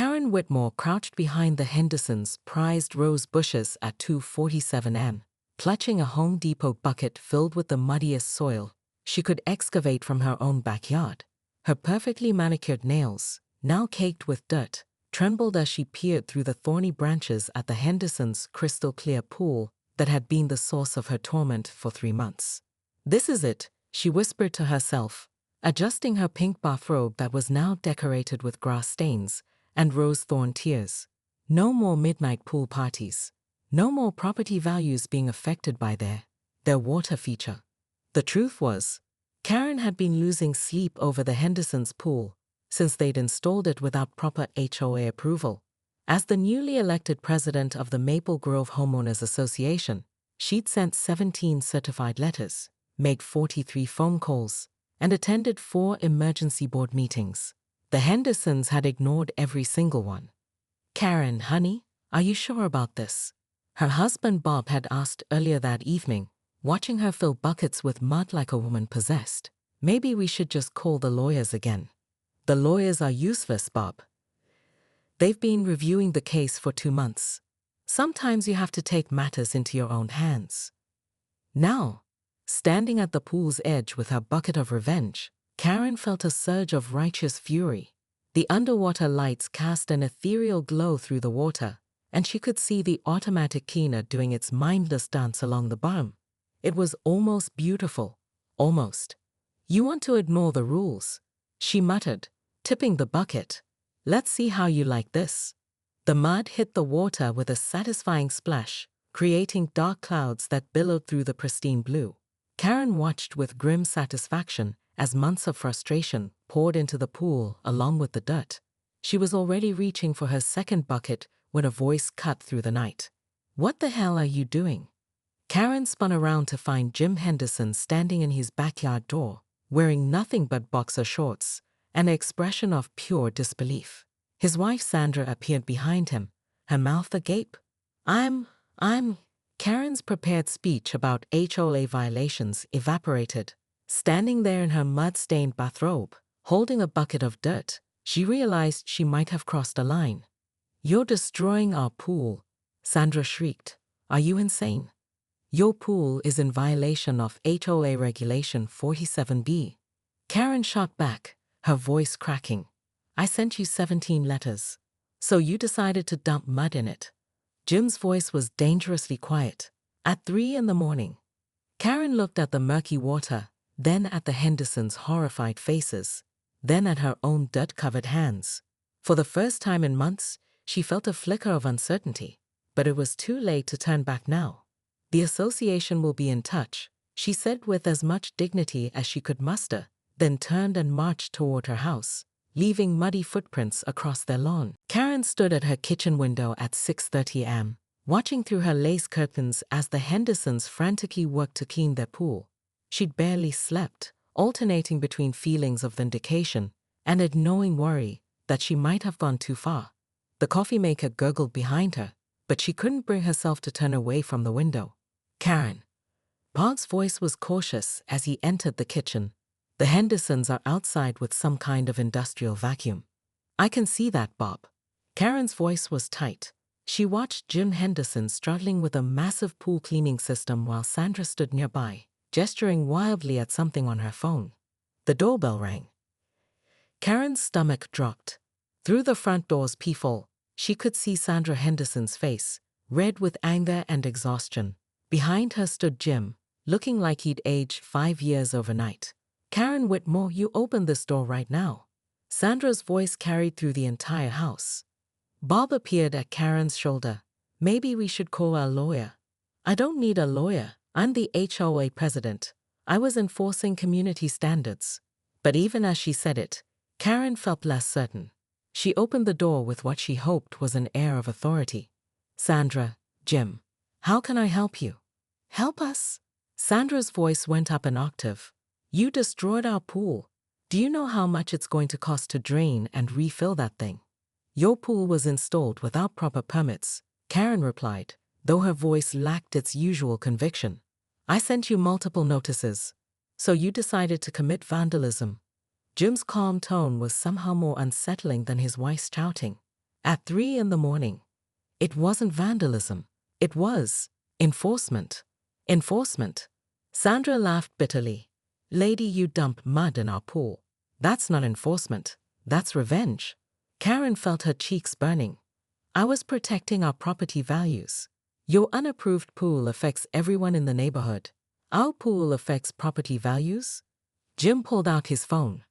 Karen Whitmore crouched behind the Hendersons' prized rose bushes at 2:47 am, clutching a Home Depot bucket filled with the muddiest soil she could excavate from her own backyard. Her perfectly manicured nails, now caked with dirt, trembled as she peered through the thorny branches at the Hendersons' crystal-clear pool that had been the source of her torment for 3 months. "This is it," she whispered to herself, adjusting her pink bathrobe that was now decorated with grass stains and rose-thorn tears. No more midnight pool parties. No more property values being affected by their water feature. The truth was, Karen had been losing sleep over the Hendersons' pool since they'd installed it without proper HOA approval. As the newly elected president of the Maple Grove Homeowners Association, she'd sent 17 certified letters, made 43 phone calls, and attended 4 emergency board meetings. The Hendersons had ignored every single one. "Karen, honey, are you sure about this?" her husband Bob had asked earlier that evening, watching her fill buckets with mud like a woman possessed. "Maybe we should just call the lawyers again." "The lawyers are useless, Bob. They've been reviewing the case for 2 months. Sometimes you have to take matters into your own hands." Now, standing at the pool's edge with her bucket of revenge, Karen felt a surge of righteous fury. The underwater lights cast an ethereal glow through the water, and she could see the automatic cleaner doing its mindless dance along the bottom. It was almost beautiful. Almost. "You want to ignore the rules," she muttered, tipping the bucket. "Let's see how you like this." The mud hit the water with a satisfying splash, creating dark clouds that billowed through the pristine blue. Karen watched with grim satisfaction as months of frustration poured into the pool along with the dirt. She was already reaching for her second bucket when a voice cut through the night. "What the hell are you doing?" Karen spun around to find Jim Henderson standing in his backyard door, wearing nothing but boxer shorts, an expression of pure disbelief. His wife Sandra appeared behind him, her mouth agape. I'm... Karen's prepared speech about HOA violations evaporated. Standing there in her mud-stained bathrobe, holding a bucket of dirt, she realized she might have crossed a line. "You're destroying our pool," Sandra shrieked. "Are you insane? Your pool is in violation of HOA Regulation 47B. Karen shot back, her voice cracking. "I sent you 17 letters. So you decided to dump mud in it." Jim's voice was dangerously quiet. At 3 in the morning. Karen looked at the murky water, then at the Hendersons' horrified faces, then at her own dirt-covered hands. For the first time in months, she felt a flicker of uncertainty, but it was too late to turn back now. "The association will be in touch," she said with as much dignity as she could muster, then turned and marched toward her house, leaving muddy footprints across their lawn. Karen stood at her kitchen window at 6:30 am, watching through her lace curtains as the Hendersons frantically worked to clean their pool. She'd barely slept, alternating between feelings of vindication and a gnawing worry that she might have gone too far. The coffee maker gurgled behind her, but she couldn't bring herself to turn away from the window. "Karen." Bob's voice was cautious as he entered the kitchen. "The Hendersons are outside with some kind of industrial vacuum." "I can see that, Bob." Karen's voice was tight. She watched Jim Henderson struggling with a massive pool cleaning system while Sandra stood nearby, gesturing wildly at something on her phone. The doorbell rang. Karen's stomach dropped. Through the front door's peephole, she could see Sandra Henderson's face, red with anger and exhaustion. Behind her stood Jim, looking like he'd aged 5 years overnight. "Karen Whitmore, you open this door right now." Sandra's voice carried through the entire house. Bob appeared at Karen's shoulder. "Maybe we should call our lawyer." "I don't need a lawyer. I'm the HOA president. I was enforcing community standards." But even as she said it, Karen felt less certain. She opened the door with what she hoped was an air of authority. "Sandra, Jim, how can I help you?" "Help us?" Sandra's voice went up an octave. "You destroyed our pool. Do you know how much it's going to cost to drain and refill that thing?" "Your pool was installed without proper permits," Karen replied, though her voice lacked its usual conviction. "I sent you multiple notices. So you decided to commit vandalism." Jim's calm tone was somehow more unsettling than his wife's shouting. At 3 in the morning. It wasn't vandalism. It was enforcement. Enforcement. Sandra laughed bitterly. Lady, you dump mud in our pool. That's not enforcement. That's revenge. Karen felt her cheeks burning. I was protecting our property values. Your unapproved pool affects everyone in the neighborhood. Our pool affects property values? Jim pulled out his phone.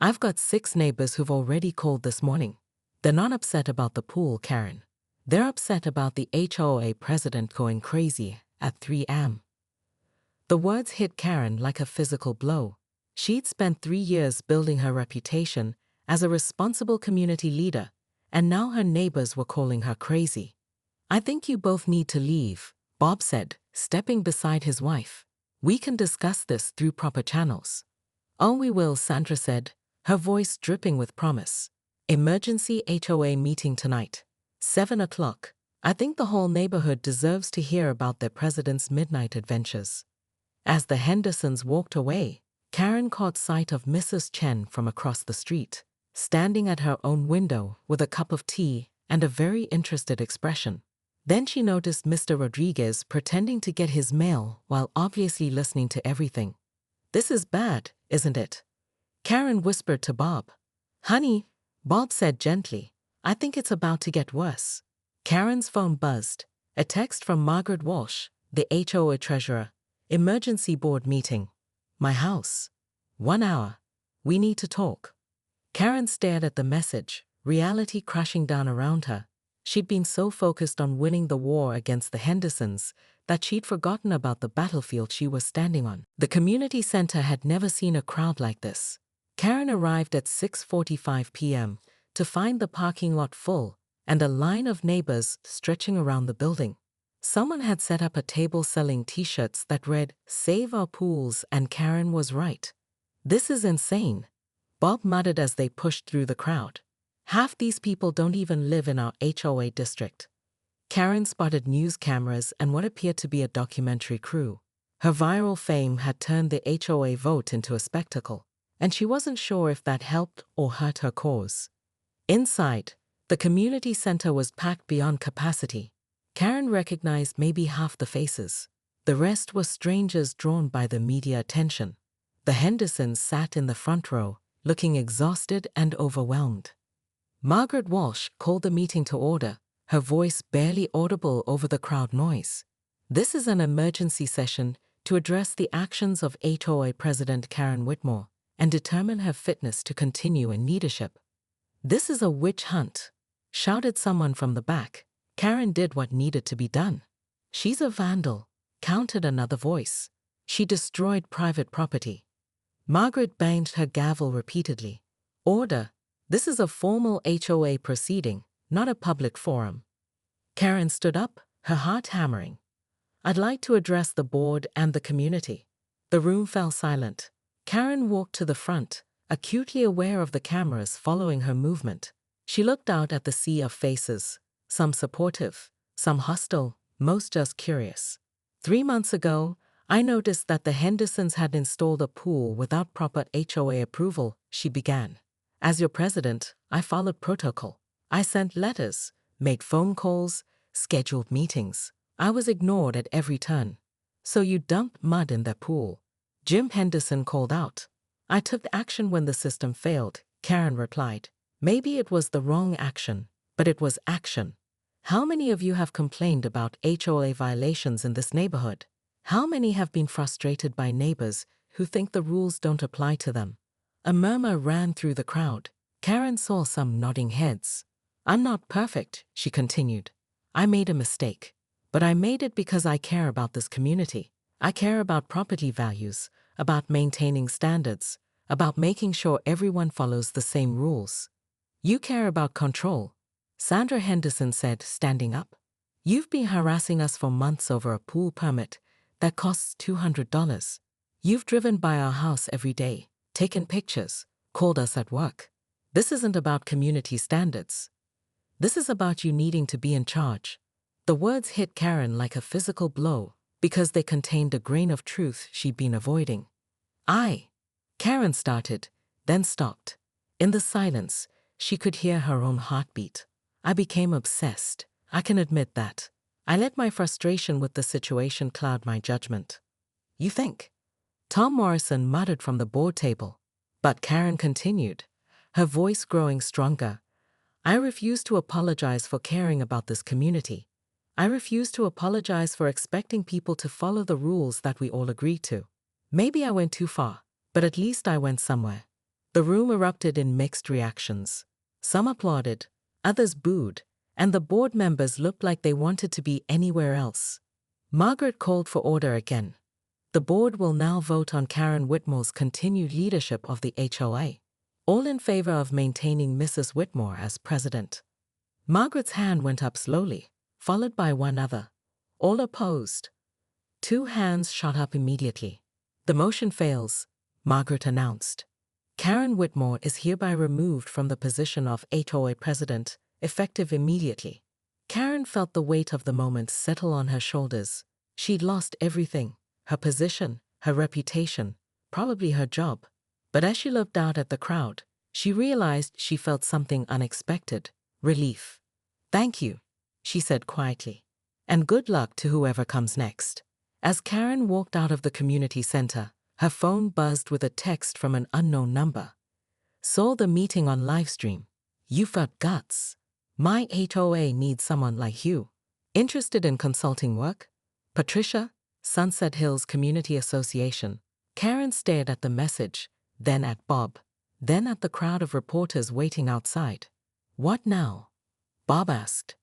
I've got 6 neighbors who've already called this morning. They're not upset about the pool, Karen. They're upset about the HOA president going crazy at 3 a.m. The words hit Karen like a physical blow. She'd spent 3 years building her reputation as a responsible community leader, and now her neighbors were calling her crazy. I think you both need to leave, Bob said, stepping beside his wife. We can discuss this through proper channels. Oh, we will, Sandra said, her voice dripping with promise. Emergency HOA meeting tonight. 7 o'clock. I think the whole neighborhood deserves to hear about their president's midnight adventures. As the Hendersons walked away, Karen caught sight of Mrs. Chen from across the street, standing at her own window with a cup of tea and a very interested expression. Then she noticed Mr. Rodriguez pretending to get his mail while obviously listening to everything. This is bad, isn't it? Karen whispered to Bob. Honey, Bob said gently, I think it's about to get worse. Karen's phone buzzed. A text from Margaret Walsh, the HOA treasurer. Emergency board meeting. My house. 1 hour. We need to talk. Karen stared at the message, reality crashing down around her. She'd been so focused on winning the war against the Hendersons that she'd forgotten about the battlefield she was standing on. The community center had never seen a crowd like this. Karen arrived at 6:45 p.m. to find the parking lot full and a line of neighbors stretching around the building. Someone had set up a table selling t-shirts that read, Save our pools, and Karen was right. This is insane, Bob muttered as they pushed through the crowd. Half these people don't even live in our HOA district. Karen spotted news cameras and what appeared to be a documentary crew. Her viral fame had turned the HOA vote into a spectacle, and she wasn't sure if that helped or hurt her cause. Inside, the community center was packed beyond capacity. Karen recognized maybe half the faces. The rest were strangers drawn by the media attention. The Hendersons sat in the front row, looking exhausted and overwhelmed. Margaret Walsh called the meeting to order, her voice barely audible over the crowd noise. This is an emergency session to address the actions of HOA President Karen Whitmore and determine her fitness to continue in leadership. This is a witch hunt, shouted someone from the back. Karen did what needed to be done. She's a vandal, countered another voice. She destroyed private property. Margaret banged her gavel repeatedly. Order. This is a formal HOA proceeding, not a public forum. Karen stood up, her heart hammering. I'd like to address the board and the community. The room fell silent. Karen walked to the front, acutely aware of the cameras following her movement. She looked out at the sea of faces, some supportive, some hostile, most just curious. 3 months ago, I noticed that the Hendersons had installed a pool without proper HOA approval, she began. As your president, I followed protocol. I sent letters, made phone calls, scheduled meetings. I was ignored at every turn. So you dumped mud in their pool. Jim Henderson called out. I took action when the system failed, Karen replied. Maybe it was the wrong action, but it was action. How many of you have complained about HOA violations in this neighborhood? How many have been frustrated by neighbors who think the rules don't apply to them? A murmur ran through the crowd. Karen saw some nodding heads. I'm not perfect, she continued. I made a mistake. But I made it because I care about this community. I care about property values, about maintaining standards, about making sure everyone follows the same rules. You care about control, Sandra Henderson said, standing up. You've been harassing us for months over a pool permit that costs $200. You've driven by our house every day, taken pictures, called us at work. This isn't about community standards. This is about you needing to be in charge. The words hit Karen like a physical blow because they contained a grain of truth she'd been avoiding. Karen started, then stopped. In the silence, she could hear her own heartbeat. I became obsessed. I can admit that. I let my frustration with the situation cloud my judgment. You think? Tom Morrison muttered from the board table. But Karen continued, her voice growing stronger. I refuse to apologize for caring about this community. I refuse to apologize for expecting people to follow the rules that we all agreed to. Maybe I went too far, but at least I went somewhere. The room erupted in mixed reactions. Some applauded, others booed, and the board members looked like they wanted to be anywhere else. Margaret called for order again. The board will now vote on Karen Whitmore's continued leadership of the HOA. All in favor of maintaining Mrs. Whitmore as president. Margaret's hand went up slowly, followed by one other. All opposed. 2 hands shot up immediately. The motion fails, Margaret announced. Karen Whitmore is hereby removed from the position of HOA president, effective immediately. Karen felt the weight of the moment settle on her shoulders. She'd lost everything, her position, her reputation, probably her job. But as she looked out at the crowd, she realized she felt something unexpected, relief. Thank you, she said quietly. And good luck to whoever comes next. As Karen walked out of the community center, her phone buzzed with a text from an unknown number. Saw the meeting on livestream. You've got guts. My HOA needs someone like you. Interested in consulting work? Patricia, Sunset Hills Community Association. Karen stared at the message, then at Bob, then at the crowd of reporters waiting outside. What now? Bob asked.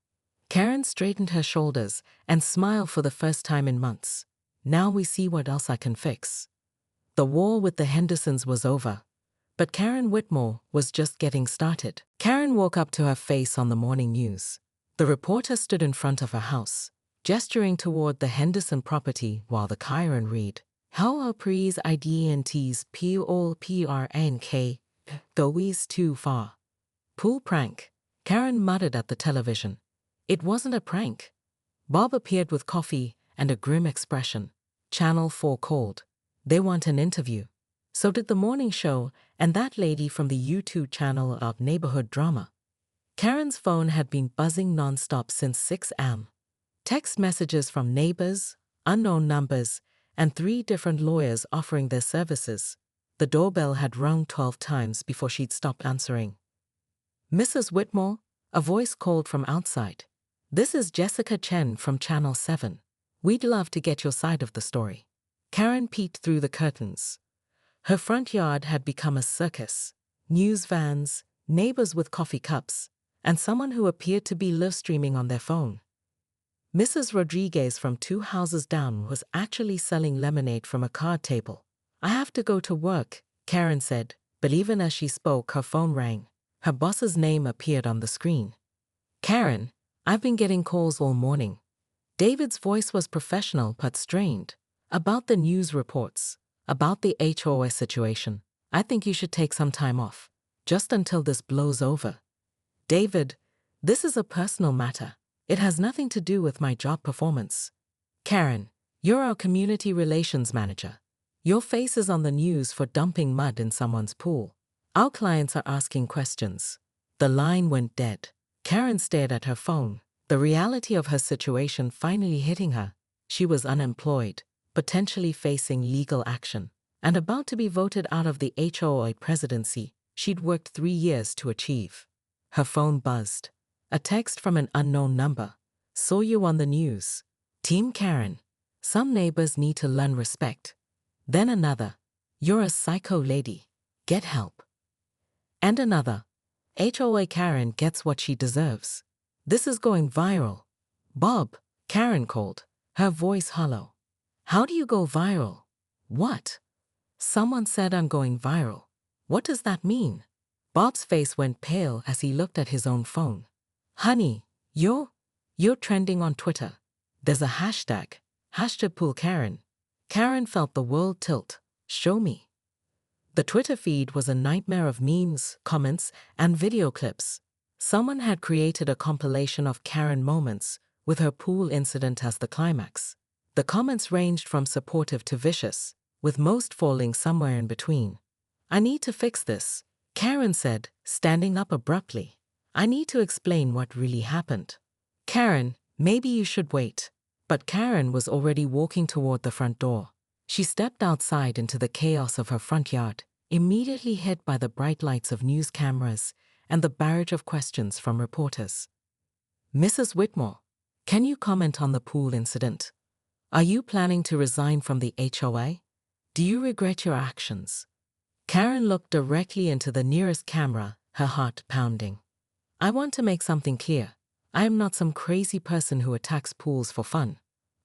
Karen straightened her shoulders and smiled for the first time in months. Now we see what else I can fix. The war with the Hendersons was over, but Karen Whitmore was just getting started. Karen woke up to her face on the morning news. The reporter stood in front of her house, gesturing toward the Henderson property while the Chiron read, how are pre's IDNT's POLPRNK, goes too far. Pool prank, Karen muttered at the television. It wasn't a prank. Bob appeared with coffee and a grim expression. Channel 4 called. They want an interview. So did the morning show and that lady from the YouTube channel of neighborhood drama. Karen's phone had been buzzing nonstop since 6 a.m. Text messages from neighbors, unknown numbers, and 3 different lawyers offering their services. The doorbell had rung 12 times before she'd stopped answering. Mrs. Whitmore, a voice called from outside. This is Jessica Chen from Channel 7. We'd love to get your side of the story. Karen peeked through the curtains. Her front yard had become a circus. News vans, neighbors with coffee cups, and someone who appeared to be live streaming on their phone. Mrs. Rodriguez from 2 houses down was actually selling lemonade from a card table. I have to go to work, Karen said, but even as she spoke, her phone rang. Her boss's name appeared on the screen. Karen, I've been getting calls all morning. David's voice was professional but strained. About the news reports, about the HOA situation. I think you should take some time off, just until this blows over. David, this is a personal matter. It has nothing to do with my job performance. Karen, you're our community relations manager. Your face is on the news for dumping mud in someone's pool. Our clients are asking questions. The line went dead. Karen stared at her phone, the reality of her situation finally hitting her. She was unemployed, potentially facing legal action, and about to be voted out of the HOA presidency she'd worked 3 years to achieve. Her phone buzzed. A text from an unknown number. Saw you on the news. Team Karen. Some neighbors need to learn respect. Then another. You're a psycho lady. Get help. And another. HOA Karen gets what she deserves. This is going viral. Bob, Karen called, her voice hollow. How do you go viral? What? Someone said I'm going viral. What does that mean? Bob's face went pale as he looked at his own phone. Honey, you're trending on Twitter. There's a hashtag #PoolKaren. Karen felt the world tilt. Show me. The Twitter feed was a nightmare of memes, comments, and video clips. Someone had created a compilation of Karen moments, with her pool incident as the climax. The comments ranged from supportive to vicious, with most falling somewhere in between. I need to fix this, Karen said, standing up abruptly. I need to explain what really happened. Karen, maybe you should wait. But Karen was already walking toward the front door. She stepped outside into the chaos of her front yard, immediately hit by the bright lights of news cameras and the barrage of questions from reporters. Mrs. Whitmore, can you comment on the pool incident? Are you planning to resign from the HOA? Do you regret your actions? Karen looked directly into the nearest camera, her heart pounding. I want to make something clear. I am not some crazy person who attacks pools for fun.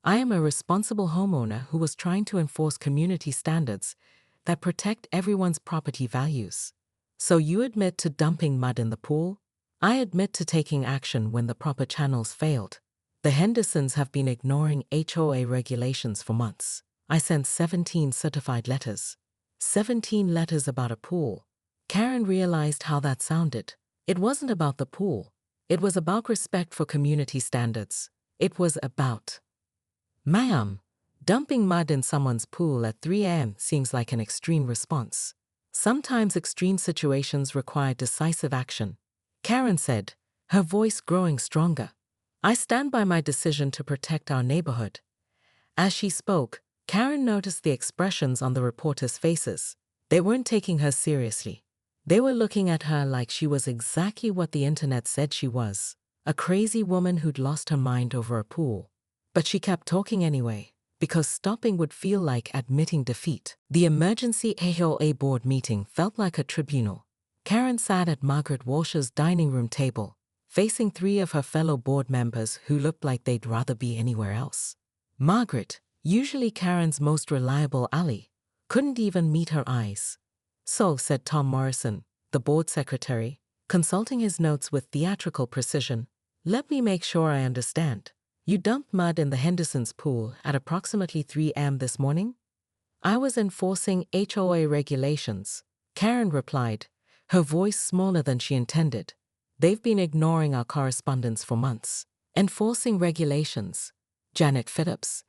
I am a responsible homeowner who was trying to enforce community standards that protect everyone's property values. So you admit to dumping mud in the pool? I admit to taking action when the proper channels failed. The Hendersons have been ignoring HOA regulations for months. I sent 17 certified letters. 17 letters about a pool. Karen realized how that sounded. It wasn't about the pool. It was about respect for community standards. It was about, ma'am, dumping mud in someone's pool at 3 a.m. seems like an extreme response. Sometimes extreme situations require decisive action, Karen said, her voice growing stronger. I stand by my decision to protect our neighborhood. As she spoke, Karen noticed the expressions on the reporters' faces. They weren't taking her seriously. They were looking at her like she was exactly what the internet said she was, a crazy woman who'd lost her mind over a pool. But she kept talking anyway, because stopping would feel like admitting defeat. The emergency HOA board meeting felt like a tribunal. Karen sat at Margaret Walsh's dining room table, facing 3 of her fellow board members who looked like they'd rather be anywhere else. Margaret, usually Karen's most reliable ally, couldn't even meet her eyes. So, said Tom Morrison, the board secretary, consulting his notes with theatrical precision, let me make sure I understand. You dumped mud in the Hendersons' pool at approximately 3 a.m. this morning? I was enforcing HOA regulations, Karen replied, her voice smaller than she intended. They've been ignoring our correspondence for months. Enforcing regulations. Janet Phillips,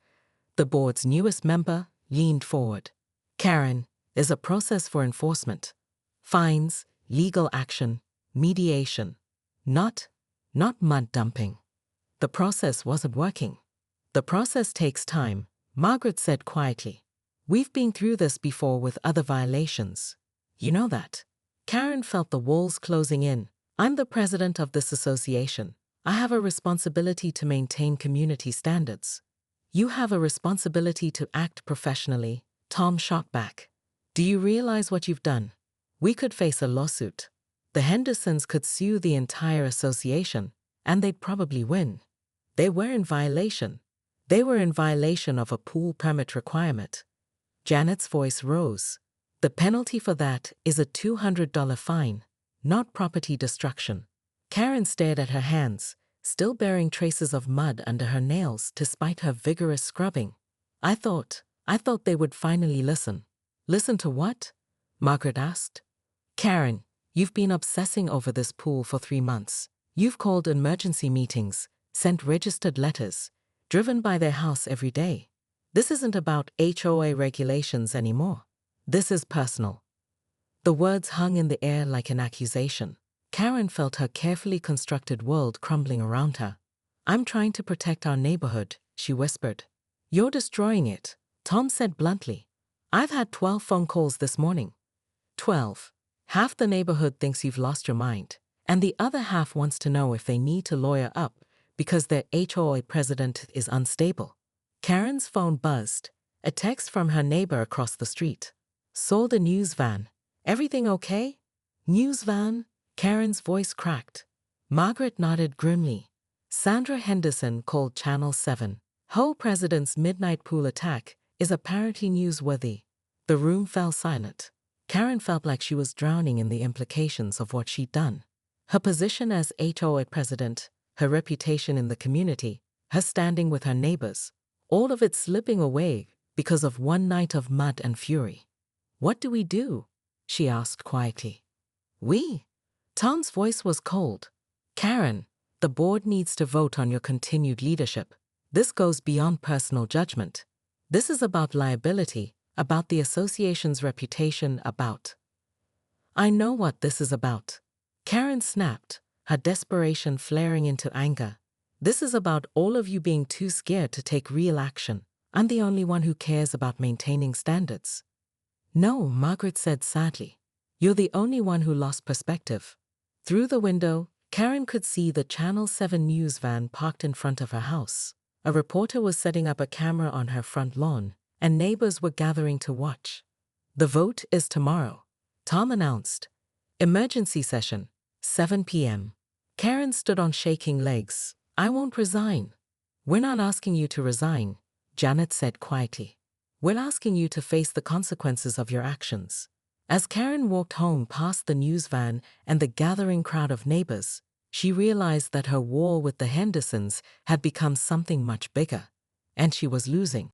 the board's newest member, leaned forward. Karen, there's a process for enforcement. Fines, legal action, mediation. Not mud dumping. The process wasn't working. The process takes time, Margaret said quietly. We've been through this before with other violations. You know that. Karen felt the walls closing in. I'm the president of this association. I have a responsibility to maintain community standards. You have a responsibility to act professionally, Tom shot back. Do you realize what you've done? We could face a lawsuit. The Hendersons could sue the entire association, and they'd probably win. They were in violation. They were in violation of a pool permit requirement. Janet's voice rose. The penalty for that is a $200 fine, not property destruction. Karen stared at her hands, still bearing traces of mud under her nails despite her vigorous scrubbing. I thought they would finally listen. Listen to what? Margaret asked. Karen, you've been obsessing over this pool for 3 months. You've called emergency meetings, sent registered letters, driven by their house every day. This isn't about HOA regulations anymore. This is personal. The words hung in the air like an accusation. Karen felt her carefully constructed world crumbling around her. I'm trying to protect our neighborhood, she whispered. You're destroying it, Tom said bluntly. I've had 12 phone calls this morning. 12. Half the neighborhood thinks you've lost your mind, and the other half wants to know if they need to lawyer up because their HOA president is unstable. Karen's phone buzzed, a text from her neighbor across the street. Saw the news van. Everything okay? News van? Karen's voice cracked. Margaret nodded grimly. Sandra Henderson called Channel 7. Ho president's midnight pool attack is apparently newsworthy. The room fell silent. Karen felt like she was drowning in the implications of what she'd done. Her position as HOA president, her reputation in the community, her standing with her neighbors, all of it slipping away because of one night of mud and fury. What do we do? She asked quietly. We? Tom's voice was cold. Karen, the board needs to vote on your continued leadership. This goes beyond personal judgment. This is about liability, about the association's reputation, about. I know what this is about. Karen snapped, her desperation flaring into anger. "This is about all of you being too scared to take real action. I'm the only one who cares about maintaining standards." "No," Margaret said sadly. "You're the only one who lost perspective." Through the window, Karen could see the Channel 7 news van parked in front of her house. A reporter was setting up a camera on her front lawn, and neighbors were gathering to watch. "The vote is tomorrow," Tom announced. "Emergency session, 7 p.m. Karen stood on shaking legs. "I won't resign." "We're not asking you to resign," Janet said quietly. "We're asking you to face the consequences of your actions." As Karen walked home past the news van and the gathering crowd of neighbors, she realized that her war with the Hendersons had become something much bigger, and she was losing.